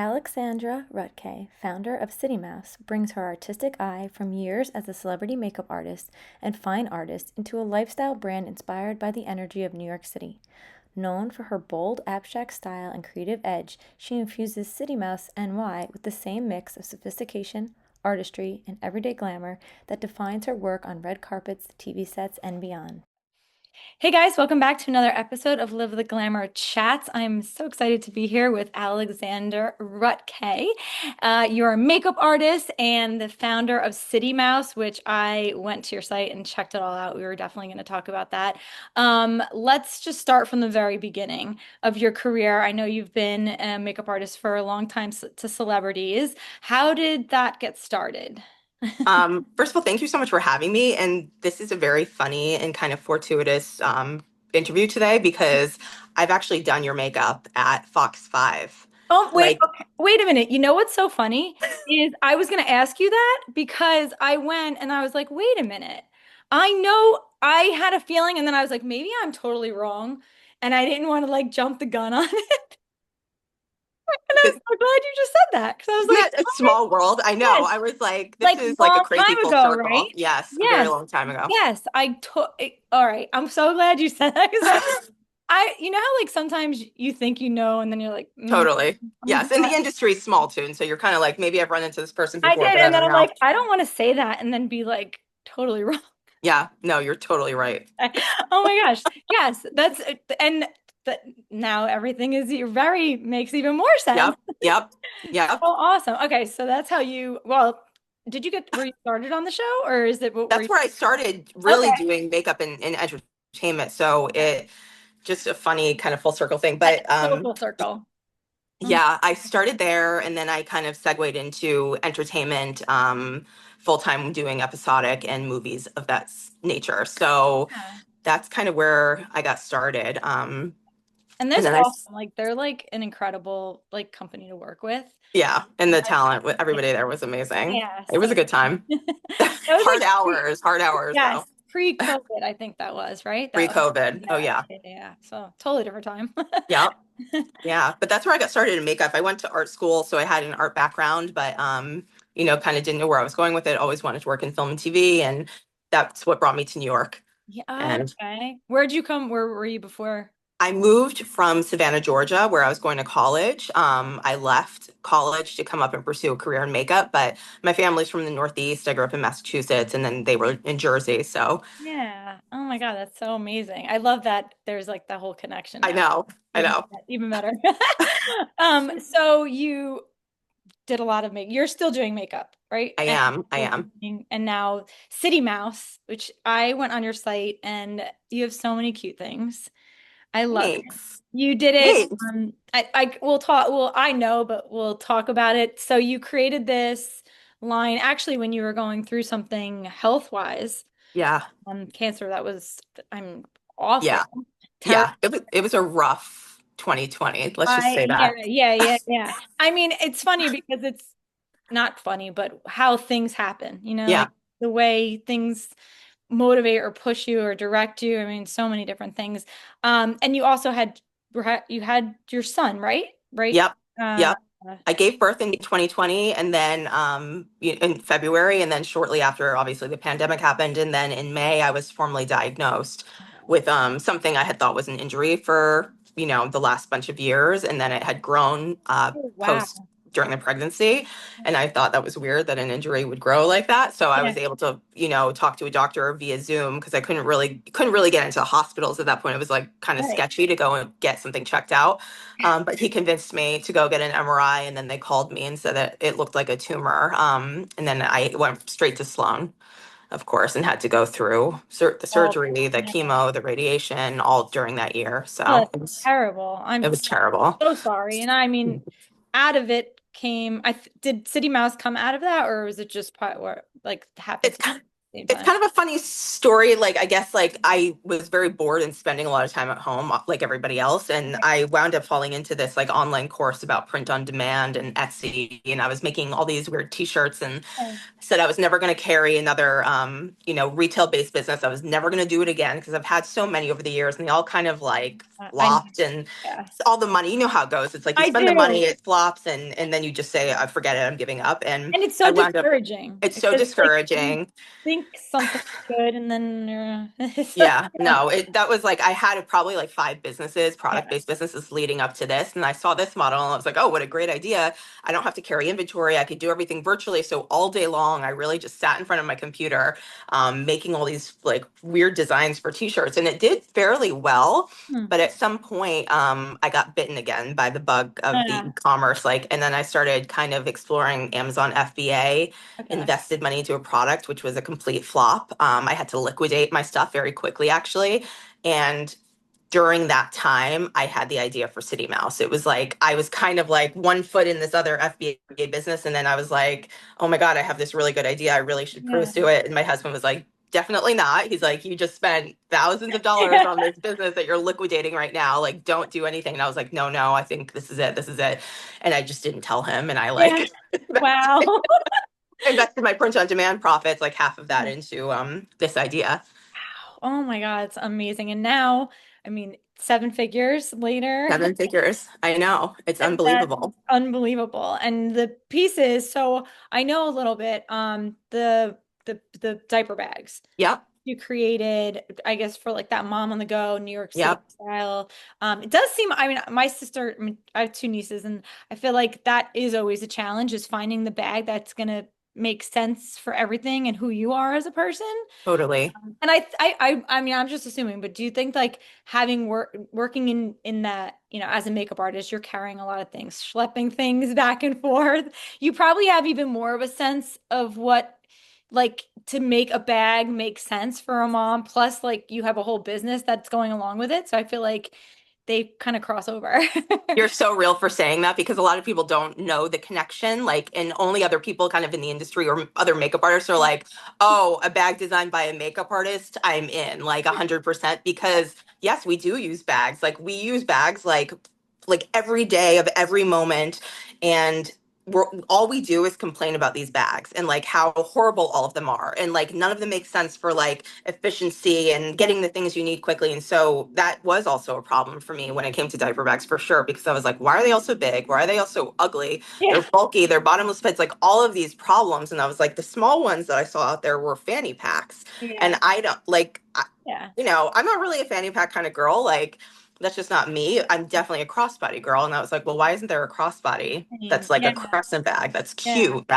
Alexandra Rutkay, founder of City Mouse, brings her artistic eye from years as a celebrity makeup artist and fine artist into a lifestyle brand inspired by the energy of New York City. Known for her bold, abstract style and creative edge, she infuses City Mouse NY with the same mix of sophistication, artistry, and everyday glamour that defines her work on red carpets, TV sets, and beyond. Hey guys, welcome back to another episode of Live the Glamour Chats. I'm so excited to be here with Alexandra Rutkay. You're a makeup artist and the founder of City Mouse, which I went to your site and checked it all out. We were definitely going to talk about that. Let's just start from the very beginning of your career. I know you've been a makeup artist for a long time to celebrities. How did that get started? First of all, thank you so much for having me. And this is a very funny and kind of fortuitous interview today because I've actually done your makeup at Fox 5. Oh, wait, Like, okay. Wait a minute. You know what's so funny is I was going to ask you that because I went and I was like, wait a minute. I know I had a feeling and then I was like, maybe I'm totally wrong. And I didn't want to like jump the gun on it. And I'm isn't so glad you just said that because I was like, that a small world? I know. yes, I was like, this like is like a long crazy time full ago, circle. right? Yes, a very Yes. long time ago. Yes, I took all right. I'm so glad you said that because you know how like sometimes you think you know and then you're like, Totally. I'm Yes. And the industry is small too. And so you're kind of like, maybe I've run into this person I before, did, but I and then don't I'm know. like, I don't want to say that and then be like totally wrong. Yeah. No, you're totally right. Oh my gosh. Yes, that's and that now everything is very makes even more sense. Yep. Yep. Yep. Oh, awesome. Okay, so that's how well, were you started on the show or is it what were That's you? where I started really Okay. doing makeup and entertainment. So Okay. it just a funny kind of full circle thing. That But is so full circle. Mhm. yeah, I started there and then I kind of segued into entertainment, full time doing episodic and movies of that nature. So Yeah. that's kind of where I got started. And And there's then awesome. Like they're like an incredible like company to work with. yeah, and the talent with everybody there was amazing. Yeah, It was so a good time. that was like Hard hours yes, though. pre-COVID, I think that was, right? That was, Pre-COVID. Oh yeah, yeah. yeah, yeah. So totally different time. Yep. Yeah, but that's where I got started in makeup. I went to art school, so I had an art background, but kind of didn't know where I was going with it. Always wanted to work in film and TV, and that's what brought me to New York. Yeah, oh, And okay. Where'd you come? Where were you before? I moved from Savannah, Georgia, where I was going to college. I left college to come up and pursue a career in makeup, but my family's from the Northeast. I grew up in Massachusetts, and then they were in Jersey. So Yeah. Oh my God, that's so amazing. I love that there's like the whole connection I now. know, I know. Even better. So you did a lot of make. You're still doing makeup, right? I And am, I still am. and now City Mouse, which I went on your site and you have so many cute things. I love it. Thanks. You did it. Thanks. I will talk. Well, I know, but we'll talk about it. So you created this line actually when you were going through something health-wise, Yeah. cancer that was, I'm awful, Yeah. terrible. Yeah. It was a rough 2020. Let's just say Yeah, that. yeah, yeah, yeah. I mean, it's funny because it's not funny, but how things happen, like Yeah. the way things motivate or push you or direct you. I mean, so many different things. And you also had your son, right? Right. Yep. Uh, Yep. I gave birth in 2020 and then in February and then shortly after obviously the pandemic happened and then in May I was formally diagnosed with something I had thought was an injury for the last bunch of years and then it had grown oh, wow. post during the pregnancy and I thought that was weird that an injury would grow like that, so I Yeah. was able to talk to a doctor via Zoom because I couldn't really get into hospitals at that point. It was like kind of Right. sketchy to go and get something checked out. But he convinced me to go get an MRI, and then they called me and said that it looked like a tumor. And then I went straight to Sloan, of course, and had to go through the Oh, surgery, the yeah. chemo, the radiation, all during that year. Oh, So that's terrible. it I'm was terrible. so sorry. And I mean, out of it came, did City Mouse come out of that, or was it just part where like happened It, to you? same It's time. kind of a funny story. Like, I guess, like, I was very bored and spending a lot of time at home, like everybody else. And I wound up falling into this like online course about print on demand and Etsy. And I was making all these weird t-shirts and Okay. said I was never going to carry another, retail based business. I was never going to do it again because I've had so many over the years and they all kind of like I flopped and yeah. all the money, you know how it goes. It's like you I spend the do. money, it flops, and then you just say, I forget it, I'm giving up. And And it's I so wound up, discouraging it's so because like you discouraging. think something's good and then it's like, Yeah, no, that was like I had probably like five businesses, yeah. product-based businesses leading up to this. And I saw this model and I was like, oh, what a great idea. I don't have to carry inventory. I could do everything virtually. So all day long, I really just sat in front of my computer, making all these like weird designs for t-shirts. And it did fairly well. Hmm. But at some point, I got bitten again by the bug of the Yeah. e-commerce. Like, and then I started kind of exploring Amazon FBA, Okay. invested money into a product, which was a complete flop. I had to liquidate my stuff very quickly, actually. And during that time, I had the idea for City Mouse. It was like I was kind of like one foot in this other FBA business, and then I was like, "Oh my God, I have this really good idea. I really should Yeah. pursue it." And my husband was like, "Definitely not." He's like, "You just spent thousands of dollars on this business that you're liquidating right now. Like, don't do anything." And I was like, "No, no, I think this is it. This is it." And I just didn't tell him, and I Yeah. like Wow. invested my print on demand profits, like half of that into this idea. Oh my God, it's amazing. And now, I mean, seven figures later, Seven figures. I know. It's that's unbelievable. unbelievable. And the pieces, so I know a little bit, the diaper bags Yep. you created, I guess, for like that mom on the go, New York City Yep. style. It does seem, I mean, my sister, I mean, I have two nieces, and I feel like that is always a challenge, is finding the bag that's gonna make sense for everything and who you are as a person. Totally. And I mean, I'm just assuming, but do you think like working in that, as a makeup artist, you're carrying a lot of things, schlepping things back and forth. You probably have even more of a sense of what, like, to make a bag make sense for a mom. Plus, like, you have a whole business that's going along with it. So I feel like they kind of cross over. You're so real for saying that because a lot of people don't know the connection. Like, and only other people kind of in the industry or other makeup artists are like, oh, a bag designed by a makeup artist, I'm in like 100% because yes, we do use bags. Like, we use bags like every day of every moment. And all we do is complain about these bags and like how horrible all of them are. And like none of them make sense for like efficiency and Yeah. getting the things you need quickly. And so that was also a problem for me when it came to diaper bags for sure, because I was like, why are they all so big? Why are they all so ugly? They're Yeah. bulky, they're bottomless fits, like all of these problems. And I was like, the small ones that I saw out there were fanny packs. And Yeah. I don't like, Yeah. I'm not really a fanny pack kind of girl. Like, that's just not me. I'm definitely a crossbody girl. And I was like, well, why isn't there a crossbody I that's mean, like a yeah. crescent bag that's Yeah. cute?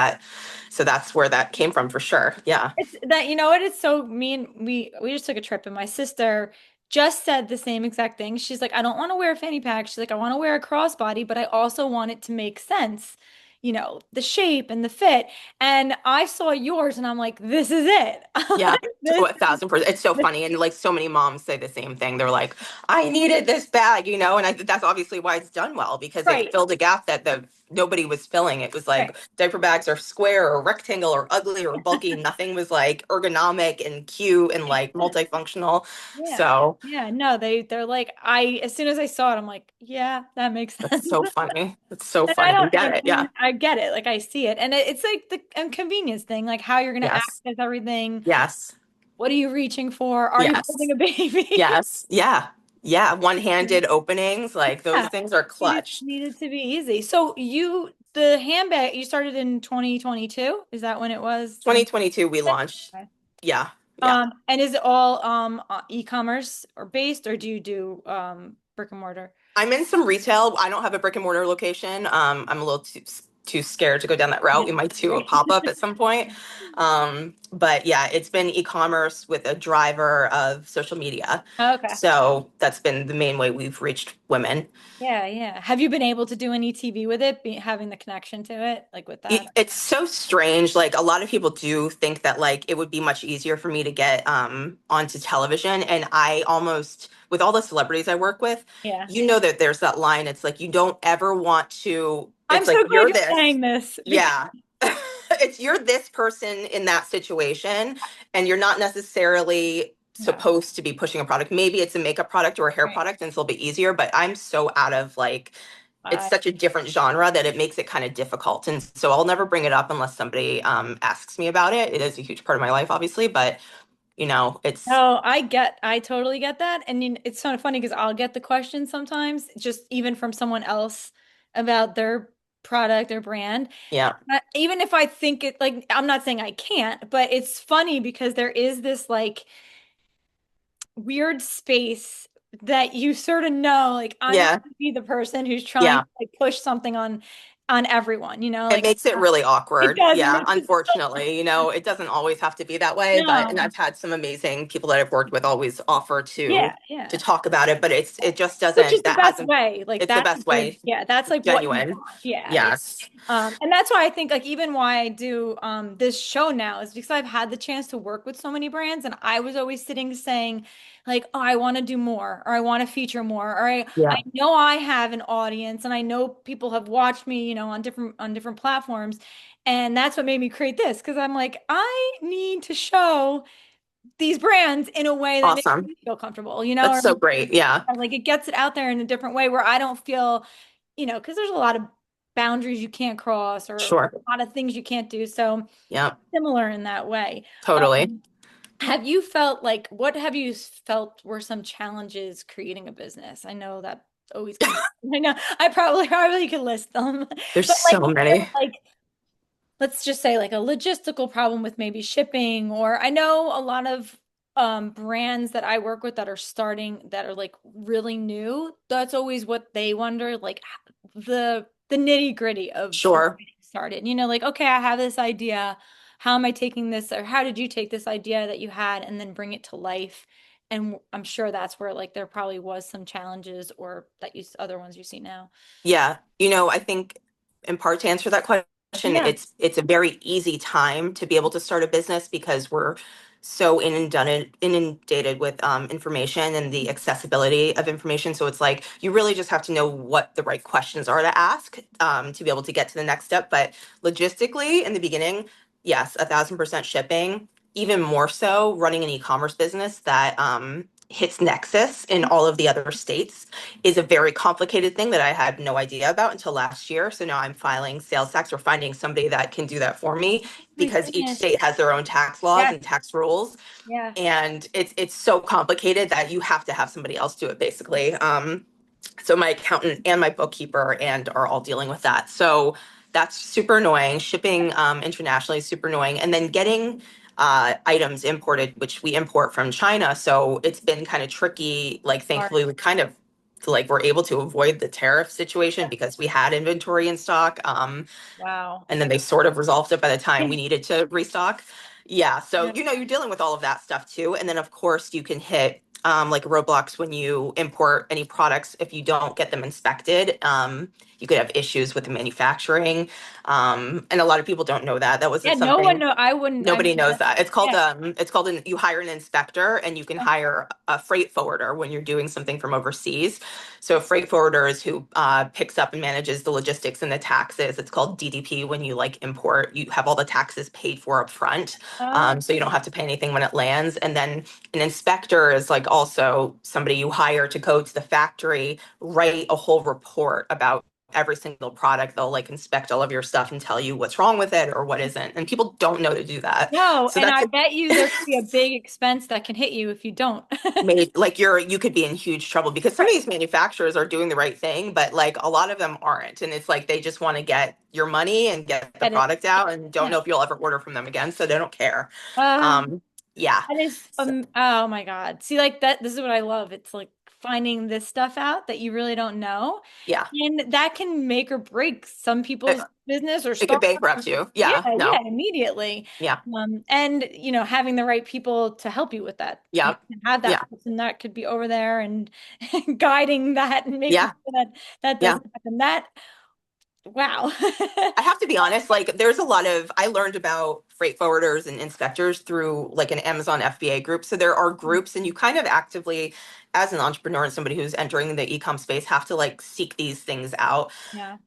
So that's where that came from for sure. Yeah. It's that, you know what? It's so mean. We just took a trip, and my sister just said the same exact thing. She's like, I don't want to wear a fanny pack. She's like, I want to wear a crossbody, but I also want it to make sense, the shape and the fit. And I saw yours, and I'm like, this is it. Yeah, This, 1,000%. It's so this, funny. And like so many moms say the same thing. They're like, I needed this bag, and that's obviously why it's done well because it right, filled a gap that nobody was filling. It was right. like diaper bags are square or rectangle or ugly or bulky. Nothing was like ergonomic and cute and like multifunctional. Yeah. So Yeah. No, they're like, as soon as I saw it, I'm like, yeah, that makes that's sense. so funny. It's so And I funny. You don't, get it. Yeah. I get it. Like I see it. And it's like the convenience thing, like how you're going to Yes. access everything. Yes. What are you reaching for? Are you Yes. holding a baby? Yes. Yeah. Yeah. One-handed openings, like those Yeah. things are clutch. Needed to be easy. So the handbag, you started in 2022? Is that when it was? 2022 we launched. Okay. Yeah. Yeah. And is it all e-commerce or based, or do you do brick and mortar? I'm in some retail. I don't have a brick and mortar location. I'm a little too scared to go down that route. Yeah. We might do a pop-up at some point. But yeah, it's been e-commerce with a driver of social media. Okay. So that's been the main way we've reached women. Yeah, yeah. Have you been able to do any TV with it, having the connection to it, like with that? It's so strange. Like a lot of people do think that like it would be much easier for me to get onto television. And I almost, with all the celebrities I work with, Yeah. that there's that line. It's like you don't ever want to, I'm it's like so glad you're you're this. saying this because Yeah. it's you're this person in that situation, and you're not necessarily No. supposed to be pushing a product. Maybe it's a makeup product or a hair Right. product, and it's a little bit easier. But I'm so out of like, it's I such a different genre that it makes it kind of difficult. And so I'll never bring it up unless somebody asks me about it. It is a huge part of my life, obviously, but it's No, I totally get that. And it's sort of funny because I'll get the question sometimes, just even from someone else about their product, their brand. yeah, Even if I think it, like, I'm not saying I can't, but it's funny because there is this like weird space that you sort of know, like, I'm not yeah, going to be the person who's trying yeah. to like push something on everyone, It like makes it really it awkward. does. It Yeah, makes it unfortunately, it doesn't always have to be that way, but and no. I've had some amazing people that I've worked with always offer Yeah, to yeah. talk about it, but it just Which is doesn't the that best hasn't way. Like it's the that's a best good, way. yeah, that's like what you Genuine. want. Yeah, yeah. Yes. And that's why I think like even why I do this show now is because I've had the chance to work with so many brands and I was always sitting saying like, oh, I want to do more or I want to feature more or I Yeah. know I have an audience and I know people have watched me, on different platforms. And that's what made me create this because I'm like, I need to show these brands in a way that makes Awesome. me feel comfortable, That's or so great. Yeah. like it gets it out there in a different way where I don't feel, because there's a lot of boundaries you can't cross or Sure. a lot of things you can't do. So Yeah. similar in that way. Totally. Have you felt like what have you felt were some challenges creating a business? I know that always comes. I know I probably could list them, There's but like so is there many. like let's just say like a logistical problem with maybe shipping, or I know a lot of brands that I work with that are starting that are like really new. That's always what they wonder, like the nitty-gritty of Sure. getting started. Like, okay, I have this idea. How am I taking this, or how did you take this idea that you had and then bring it to life? And I'm sure that's where like there probably was some challenges or that you other ones you see now. Yeah. I think in part to answer that question, Yeah. it's a very easy time to be able to start a business because we're so inundated with information and the accessibility of information. So it's like you really just have to know what the right questions are to ask to be able to get to the next step. But logistically, in the beginning, yes, 1,000% shipping. Even more so, running an e-commerce business that hits Nexus in all of the other states is a very complicated thing that I had no idea about until last year. So now I'm filing sales tax or finding somebody that can do that for me My because each goodness. state has their own tax laws Yes. and tax rules. Yeah. And it's so complicated that you have to have somebody else do it basically. So my accountant and my bookkeeper and are all dealing with that. So that's super annoying. Shipping internationally is super annoying. And then getting items imported, which we import from China. So it's been kind of tricky. Like Hard. thankfully we kind of like were able to avoid the tariff situation because we had inventory in stock. Wow. And then they sort of resolved it by the time we needed to restock. Yeah, so Yeah. you're dealing with all of that stuff too. And then of course you can hit like roadblocks when you import any products if you don't get them inspected. You could have issues with the manufacturing. And a lot of people don't know that. That Yeah, wasn't no one something know. I wouldn't. I nobody mean, knows that. yeah. It's called you hire an inspector and you can hire a freight forwarder when you're doing something from overseas. So a freight forwarder is who picks up and manages the logistics and the taxes. It's called DDP when you like import. You have all the taxes paid for up front. Oh, So you don't have to pay anything when it lands. And then an inspector is like also somebody you hire to go to the factory, write a whole report about every single product. They'll like inspect all of your stuff and tell you what's wrong with it or what isn't. And people don't know to do that. no, So and that's I bet you there could be a big expense that can hit you if you don't. made like you could be in huge trouble because some of Right. these manufacturers are doing the right thing, but like a lot of them aren't. And it's like they just want to get your money and get the Get it. product out and don't Yeah. know if you'll ever order from them again. So they don't care. Uh, Um, yeah. that is So, oh my God. See, like that, this is what I love. It's like finding this stuff out that you really don't know. yeah. And that can make or break some It, people's business or it could start. bankrupt you. Yeah, Yeah. yeah, No. immediately. Yeah. And having the right people to help you with that. You Yeah. can have Yeah. that person that could be over there and guiding that and making Yeah. sure that that Yeah. doesn't happen. That wow. I have to be honest, like there's a lot of I learned about freight forwarders and inspectors through like an Amazon FBA group. So there are groups and you kind of actively as an entrepreneur and somebody who's entering the e-com space have to like seek these things out. Yeah.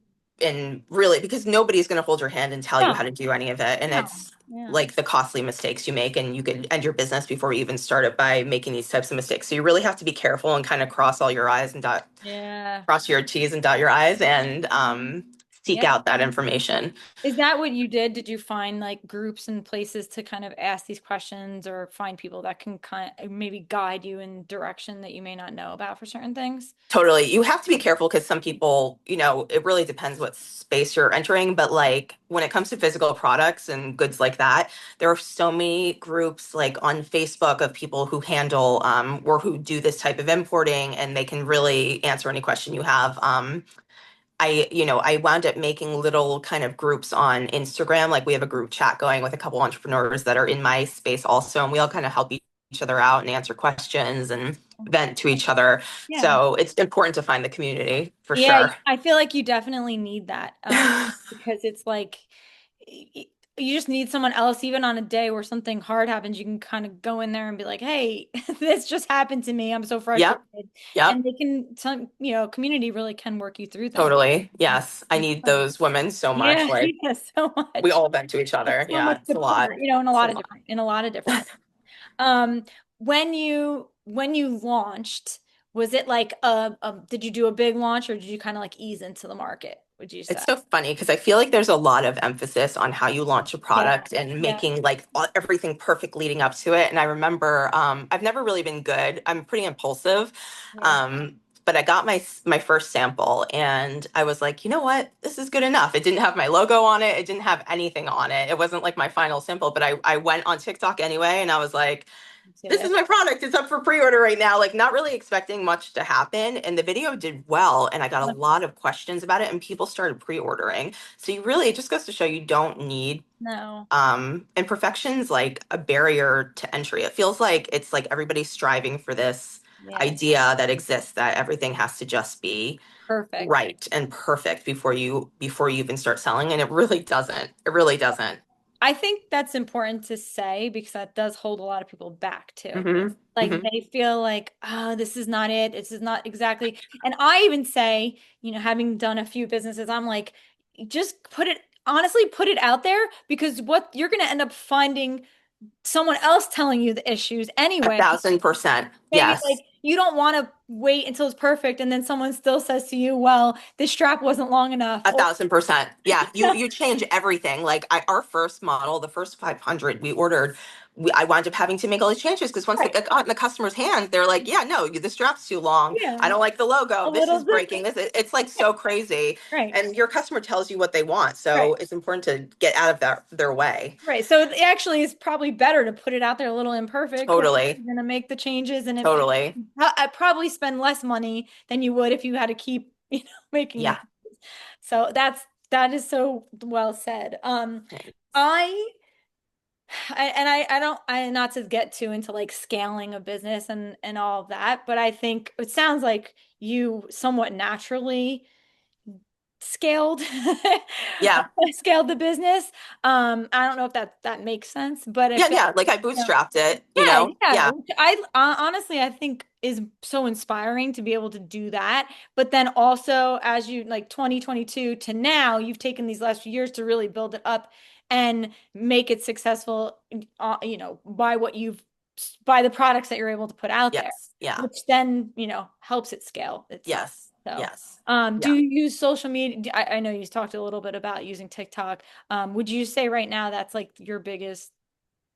and really, because nobody's going to hold your hand and tell you how No, to do any of it. And no. it's Yeah. like the costly mistakes you make, and you could end your business before you even start it by making these types of mistakes. So you really have to be careful and kind of cross all your I's and Yeah. cross your T's and dot your I's, and seek Yeah. out that information. Is that what you did? Did you find like groups and places to kind of ask these questions or find people that can kind of maybe guide you in direction that you may not know about for certain things? Totally. You have to be careful because some people, it really depends what space you're entering. But like when it comes to physical products and goods like that, there are so many groups like on Facebook of people who handle or who do this type of importing, and they can really answer any question you have. I wound up making little kind of groups on Instagram. Like we have a group chat going with a couple entrepreneurs that are in my space also, and we all kind of help each other out and answer questions and vent to each other. Yeah. So it's important to find the community for Yeah, sure. I feel like you definitely need that because it's like y- you just need someone else, even on a day where something hard happens, you can kind of go in there and be like, "Hey, this just happened to me. I'm so frustrated." Yep. Yep. And they can, community really can work you through things. Totally. Yes. I need those women so much. Yeah, Like yeah, so we much, all vent to each other. so much Yeah. It's a lot. support, It's a lot. in a lot of different ways. Um, when you launched, was it like did you do a big launch or did you kind of like ease into the market, would you say? It's so funny because I feel like there's a lot of emphasis on how you launch a Yeah, product and yeah, making like everything perfect leading up to it. And I remember I've never really been good. I'm pretty impulsive. yeah. Um, but I got my first sample and I was like, you know what? This is good enough. It didn't have my logo on it. It didn't have anything on it. It wasn't like my final sample, but I went on TikTok anyway and I was like, Did this is it? my product. It's up for pre-order right now. Like not really expecting much to happen. And the video did well. And I got a lot of questions about it and people started pre-ordering. So you really, it just goes to show you don't need No. and perfection's like a barrier to entry. It feels like it's like everybody's striving for this Yeah. idea that exists that everything has to just be Perfect. right and perfect before you even start selling. And it really doesn't. It really doesn't. I think that's important to say because that does hold a lot of people back too. Hmm. Like Hmm. they feel like, oh, this is not it. This is not exactly. And I even say, having done a few businesses, I'm like, just honestly, put it out there because what you're going to end up finding someone else telling you the issues A anyway. thousand percent. Maybe like Yes. you don't want to wait until it's perfect and then someone still says to you, well, this strap wasn't long enough. A Or, 1,000%. Yeah, you change everything. Like our first model, the first 500 we ordered, I wound up having to make all these changes because once it right. got in the customer's hands, they're like, "Yeah, no, the strap's too long. I Yeah. don't like the A logo. This little is different. breaking. It's like so crazy." Right. And your customer tells you what they want, Right. so it's important to get out of their way. Right. So it actually is probably better to put it out there a little imperfect because Totally, you're going to make the changes and totally. I probably spend less money than you would if you had to keep, making the Yeah. changes. So that is so well said. I I don't not to get too into like scaling a business and all of that, but I think it sounds like you somewhat naturally scaled Yeah. scaled the business. I don't know if that makes sense, but I Yeah, feel yeah. Like I you know, bootstrapped it, yeah, yeah. Yeah. Which honestly I think is so inspiring to be able to do that. But then also as you like 2022 to now, you've taken these last few years to really build it up and make it successful, by by the products that you're able to put out there, Yes. Yeah. which then, helps it scale itself. Yes. So, Yes. do Yeah. you use social media? I know you talked a little bit about using TikTok. Would you say right now that's like your biggest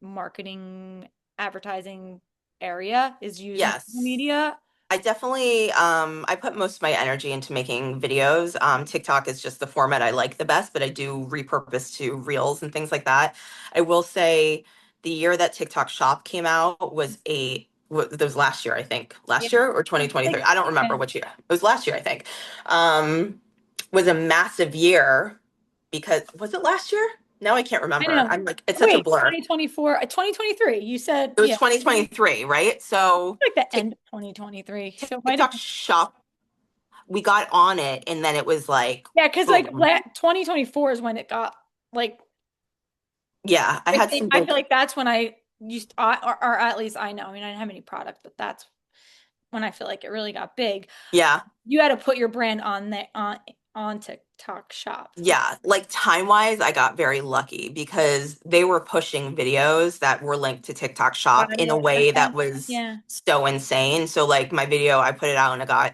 marketing advertising area is using social Yes. media? I definitely I put most of my energy into making videos. TikTok is just the format I like the best, but I do repurpose to reels and things like that. I will say the year that TikTok Shop came out that was last year, I think. Yeah. Last year or I 2023. think, I don't yeah, remember which year. It was last year, I think. Was a massive year because was it last year? Now I can't I remember. know. I'm like it's such a Wait, blur. 2024, 2023. You said, It was yeah, 2023, right? So like the Tik end of 2023. So it might have TikTok been, Shop, we got on it and then it was like yeah, because like boom. 2024 is when it got like, Yeah, I I had think some I big feel like that's when I used, or at least I know. I mean, I didn't have any product, but that's when I feel like it really got big. yeah. You had to put your brand on the on TikTok. TikTok shop. Yeah, like time wise, I got very lucky because they were pushing videos that were linked to TikTok Got shop in a it. way Okay. that was Yeah. so insane. So like my video, I put it out and I got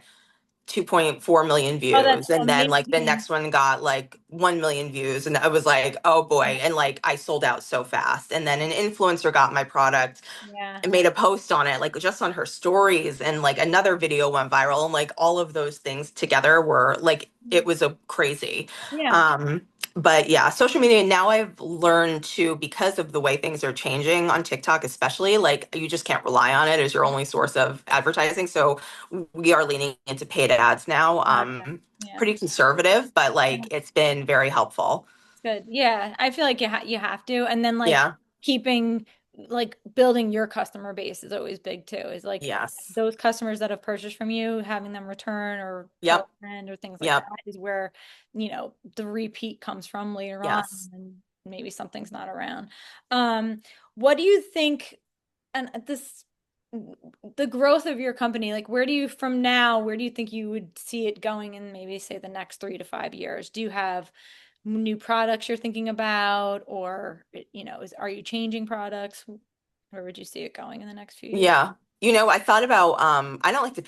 2.4 million Oh, that's views. And then like the amazing. next one got like 1 million views. And I was like, oh boy. And like I sold out so fast. And then an influencer got my product Yeah. and made a post on it, like just on her stories, and like another video went viral, and like all of those things together were like it was a crazy. Yeah. Um, but yeah, social media now I've learned to, because of the way things are changing on TikTok, especially, like you just can't rely on it as your only source of advertising. So we are leaning into paid ads now. Gotcha. Yeah. Pretty conservative, but Yeah. like it's been very helpful. It's good. Yeah. I feel like you have to. And then like Yeah. keeping like building your customer base is always big too. Is like Yes. those customers that have purchased from you, having them return or tell Yep. a friend or things like that Yep. is where, the repeat comes from later on Yes. and maybe something's not around. What do you think, and the growth of your company, like where do you from now, where do you think you would see it going in maybe say the next 3 to 5 years? Do you have new products you're thinking about, or are you changing products? Where would you see it going in the next few years? Yeah. I thought about I don't like to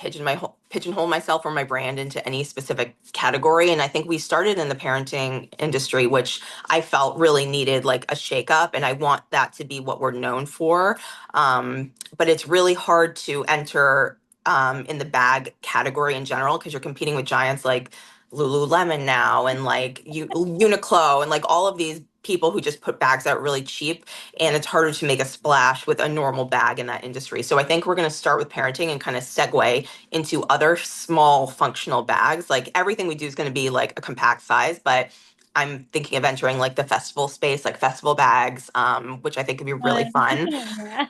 pigeonhole myself or my brand into any specific category. And I think we started in the parenting industry, which I felt really needed like a shakeup. And I want that to be what we're known for. But it's really hard to enter in the bag category in general because you're competing with giants like Lululemon now and like Uniqlo and like all of these people who just put bags out really cheap, and Right. it's harder to make a splash with a normal bag in that industry. So I think we're going to start with parenting and kind of segue into other small functional bags. Like everything we do is going to be like a compact size, but I'm thinking of entering like the festival space, like festival bags, which I think could be really fun. Yeah.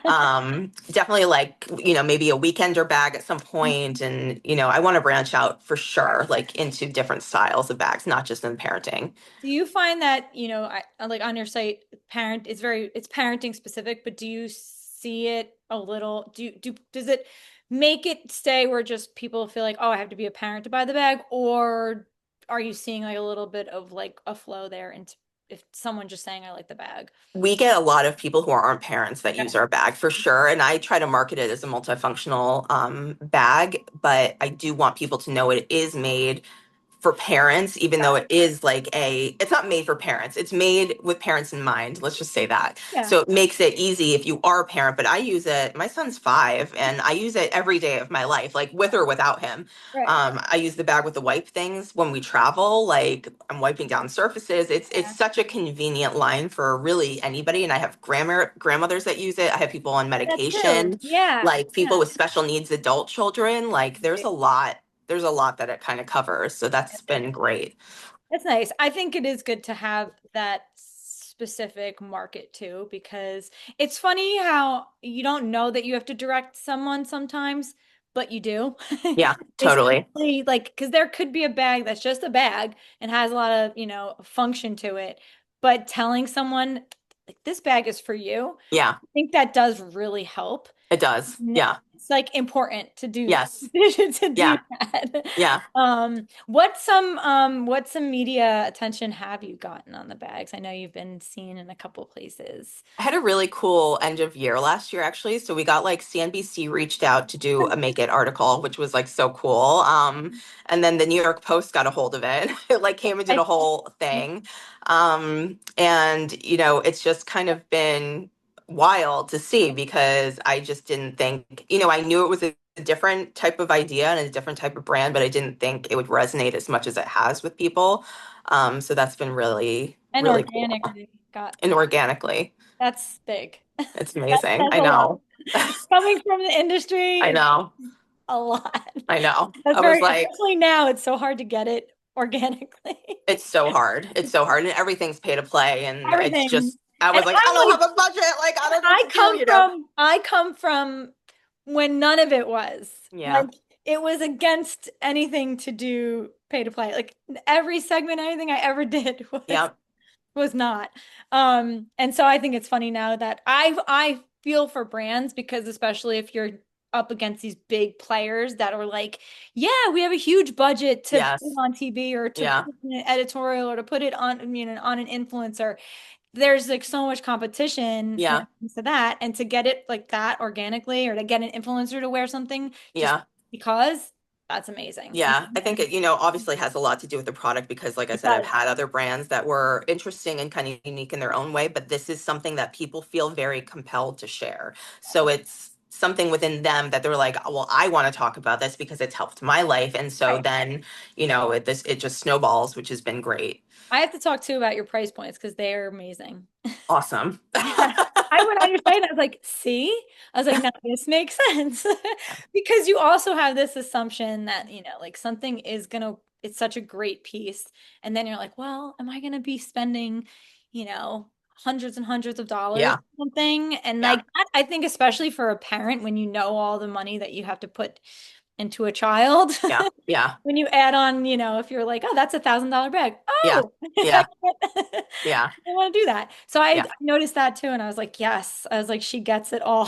Definitely like, maybe a weekender bag at some point. And, I want to branch out for sure, like into different styles of bags, not just in parenting. Do you find that, like on your site, it's parenting specific, but do you see it a little, does it make it stay where just people feel like, oh, I have to be a parent to buy the bag? Or are you seeing like a little bit of like a flow there into if someone just saying, I like the bag? We get a lot of people who aren't parents that use Okay. our bag for sure. And I try to market it as a multifunctional bag, but I do want people to know it is made for parents, even though it is like it's not made for parents. It's made with parents in mind. Let's just say that. Yeah. So it makes it easy if you are a parent, but I use it, my son's 5 and I use it every day of my life, like with or without him. Right. I use the bag with the wipe things when we travel, like I'm wiping down surfaces. It's Yeah. such a convenient line for really anybody. And I have grandmothers that use it. I have people on That too. medication, Yeah. like people Yeah. with special needs, adult children. Like there's a lot that it kind of covers. So that's been great. That's nice. I think it is good to have that specific market too, because it's funny how you don't know that you have to direct someone sometimes, but you do. Yeah, totally. Especially like, because there could be a bag that's just a bag and has a lot of, function to it, but telling someone like this bag is for you, Yeah, I think that does really help. it does. Yeah. It's like important to do Yes. to do Yeah. that. Yeah. What some media attention have you gotten on the bags? I know you've been seen in a couple places. I had a really cool end of year last year, actually. So we got like CNBC reached out to do a Make It article, which was like so cool. And then the New York Post got a hold of it. It like came and did I, a whole thing. And it's just kind of been wild to see because I just didn't think, I knew it was a different type of idea and a different type of brand, but I didn't think it would resonate as much as it has with people. So that's been really, and really cool. organically got And organically. that's big. It's That amazing. says I a lot. know. Coming from the industry, I it's know. a lot. I know. That's I was very, like, especially now, it's so hard to get it organically. it's so hard. It's so hard. And everything's pay to play. And it's Everything. just, I And was like, I I'm don't like, have a budget. Like, I don't know what I to come do. from I come from when none of it was. Yeah. Like it was against anything to do pay to play. Like every segment, anything I ever did was Yep. was not. And so I think it's funny now that I feel for brands because especially if you're up against these big players that are like, yeah, we have a huge budget to put it Yes. on TV or to Yeah. put in an editorial or to put it on, on an influencer. There's like so much competition when it Yeah. comes to that. And to get it like that organically or to get an influencer to wear something just Yeah. because that's amazing. Yeah, I think And it, obviously has a lot to do with the product because, like I it said, I've does. had other brands that were interesting and kind of unique in their own way, but this is something that people feel very compelled to share. So it's something within them that they're like, well, I want to talk about this because it's helped my life. And so Right. then, it just snowballs, which has been great. I have to talk too about your price points because they are amazing. Awesome. Yeah. I went on your site and I was like, see? I was like, no, this makes sense. Because you also have this assumption that, like something is gonna, it's such a great piece. And then you're like, well, am I gonna be spending, you know, hundreds and hundreds of dollars Yeah. on something? And Yeah. like that, I think especially for a parent, when you know all the money that you have to put into a child, Yeah. Yeah. when you add on, if you're like, oh, that's $1,000 bag. Yeah. Oh, Yeah. Yeah. I want to do that. So I Yeah. noticed that too, and I was like, yes. I was like, she gets it all.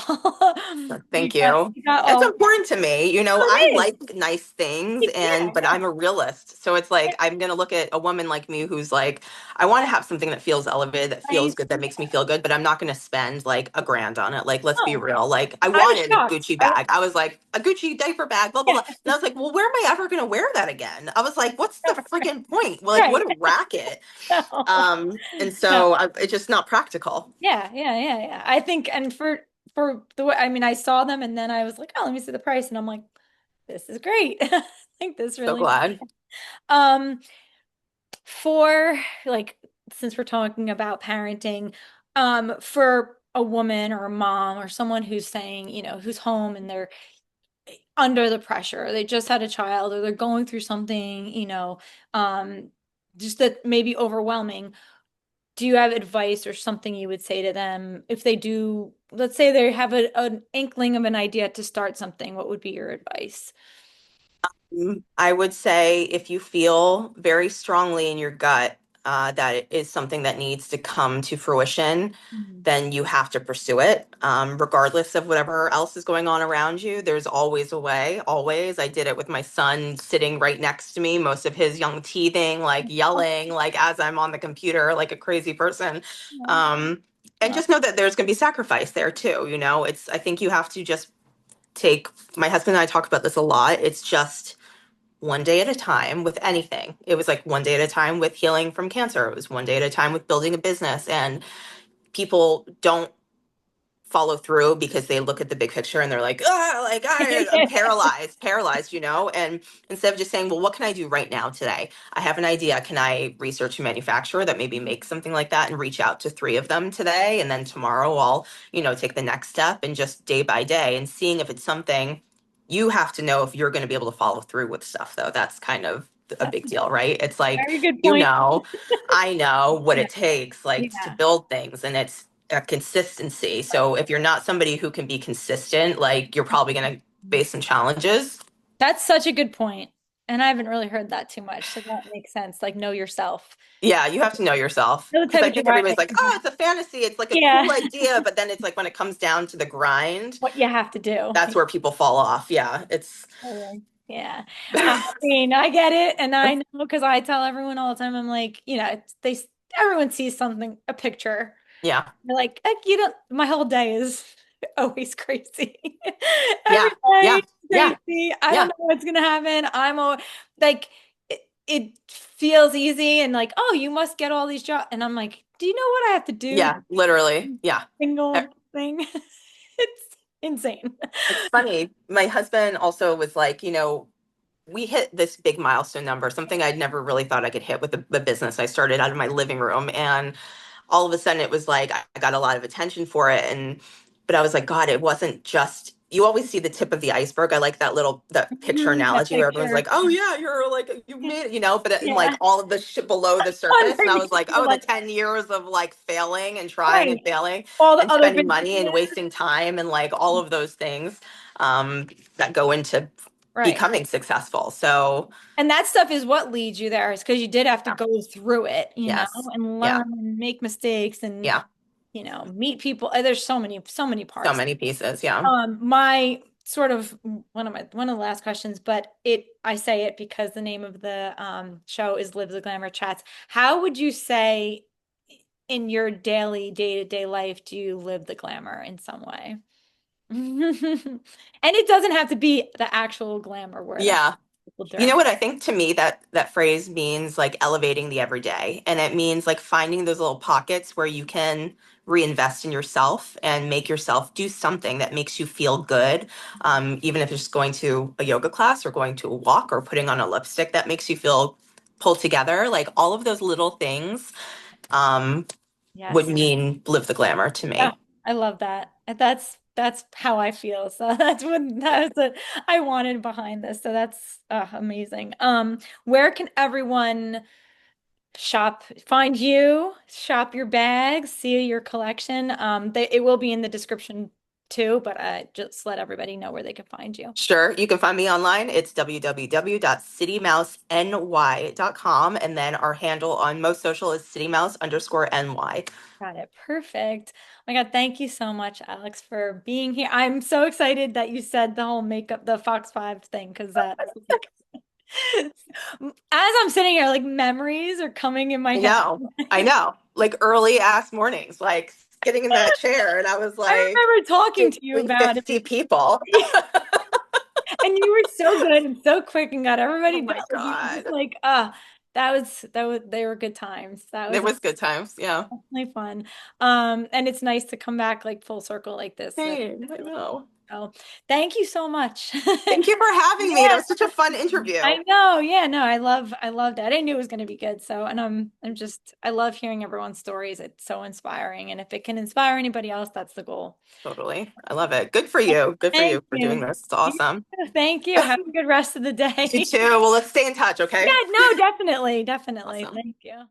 Thank you. You got It's all. important to me. Oh, I it is. like nice things Yeah, but I'm a realist. So it's like I'm gonna look at a woman like me who's like, I want to have something that feels elevated, that feels right. good, that makes me feel good, but I'm not gonna spend like a grand on it. Like, let's be Oh, real. Like I I was wanted a shocked. Gucci bag. I was like, a Gucci diaper bag, blah blah Yeah, blah. And I was like, well, where am I ever gonna wear that again? I was like, what's the friggin' point? Well, like, right. what a racket. No, And no. so it's just not practical. Yeah, yeah, yeah, yeah. I think, and for the way, I mean, I saw them, and then I was like, oh, let me see the price, and I'm like, this is great. I think this So really. glad. Um, for like since we're talking about parenting, for a woman or a mom or someone who's saying, who's home and they're under the pressure, they just had a child or they're going through something, um, just that may be overwhelming. Do you have advice or something you would say to them if they do, let's say they have an inkling of an idea to start something, what would be your advice? I would say if you feel very strongly in your gut that it is something that needs to come to fruition, Mhm. then you have to pursue it. Regardless of whatever else is going on around you, there's always a way, always. I did it with my son sitting right next to me, most of his young teething, like yelling, like as I'm on the computer, like a crazy person. Oh, Um, and no. just know that there's going to be sacrifice there too. I think you have to just take, my husband and I talk about this a lot. It's just one day at a time with anything. It was like one day at a time with healing from cancer. It was one day at a time with building a business. And people don't follow through because they look at the big picture and they're like, ah, like I'm paralyzed. And instead of just saying, well, what can I do right now today? I have an idea. Can I research a manufacturer that maybe makes something like that and reach out to three of them today? And then tomorrow I'll, take the next step and just day by day and seeing if it's something. You have to know if you're going to be able to follow through with stuff, though. That's kind of a That's big deal, right? It's like, a very good you point. know, I know what Yeah. it takes, like to Yeah. build things, and it's a consistency. So if you're not somebody who can be consistent, like you're probably going to face some challenges. That's such a good point. And I haven't really heard that too much. So that makes sense. Like know yourself. Yeah, you have to know yourself Know the because type I of think drive everybody's that like, you oh, have. it's a fantasy. It's like a Yeah. cool idea. But then it's like when it comes down to the grind, What you have to do. that's where people fall off. Yeah, it's, Totally. Yeah. I mean, I get it. And I know because I tell everyone all the time, I'm like, everyone sees something, a picture. yeah, They're like, you don't, my whole day is always crazy. Every yeah, day yeah, is yeah, crazy. I don't yeah, know what's gonna happen. Like it feels easy and like, oh, you must get all these jobs. And I'm like, do you know what I have to do? yeah, literally. Yeah. Single thing. It's insane. It's funny. My husband also was like, we hit this big milestone number, something I'd never really thought I could hit with the business. I started out of my living room and all of a sudden it was like I got a lot of attention for it. But I was like, God, it wasn't just, you always see the tip of the iceberg. I like that picture That analogy where everyone's picture. like, oh yeah, you're like, you made it, but in like Yeah. all of the shit below the surface. And I was Underneath, like, you're oh, the like, 10 years of like failing and trying and right. failing All the and other spending businesses. money and wasting time and like all of those things that go into Right. becoming successful. So And that stuff is what leads you there, is because you did have to yeah, go through it, yes, and yeah, learn and make mistakes and, yeah, meet people. There's so many so parts. many pieces. Yeah. My sort of one of the last questions, but I say it because the name of the show is Live the Glamour Chats. How would you say in your daily day-to-day life do you live the glamour in some way? And it doesn't have to be the actual glamour word. I'm Yeah. people You know direct. what I think to me that phrase means like elevating the everyday. And it means like finding those little pockets where you can reinvest in yourself and make yourself do something that makes you feel good. Even if it's just going to a yoga class or going to a walk or putting on a lipstick that makes you feel pulled together. Like all of those little things um, would Yes. mean live the glamour to Yeah, me. I love that. That's how I feel. So that's what I wanted behind this. So that's amazing. Where can everyone find you, shop your bags, see your collection? It will be in the description too, but just let everybody know where they can find you. Sure, you can find me online. It's www.citymouseny.com. And then our handle on most social is citymouse_ny. Got it. Perfect. Oh my God, thank you so much, Alex, for being here. I'm so excited that you said the whole makeup, the Fox 5 thing, because that's like, as I'm sitting here, like memories are coming in my I head. know, I know. Like early ass mornings, like getting in that chair, and I was I like, remember talking to you doing about 50 people. it. And you were so good and so quick and got Oh everybody done. my Like you were just God. like, they were good times. That It was was good times. Yeah. definitely fun. And it's nice to come back like full circle like this. Hey, I know. So thank you so much. Thank you for having me. That Yeah, was such a fun interview. I know. Yeah, no, I loved it. I knew it was going to be good. So, and I love hearing everyone's stories. It's so inspiring. And if it can inspire anybody else, that's the goal. Totally. I love it. Good for you. Good for Thank you for doing you. this. It's awesome. Thank you. Have a good rest of the You day. too. Well, let's stay in touch, Yeah, okay? no, definitely, definitely. Awesome. Thank you.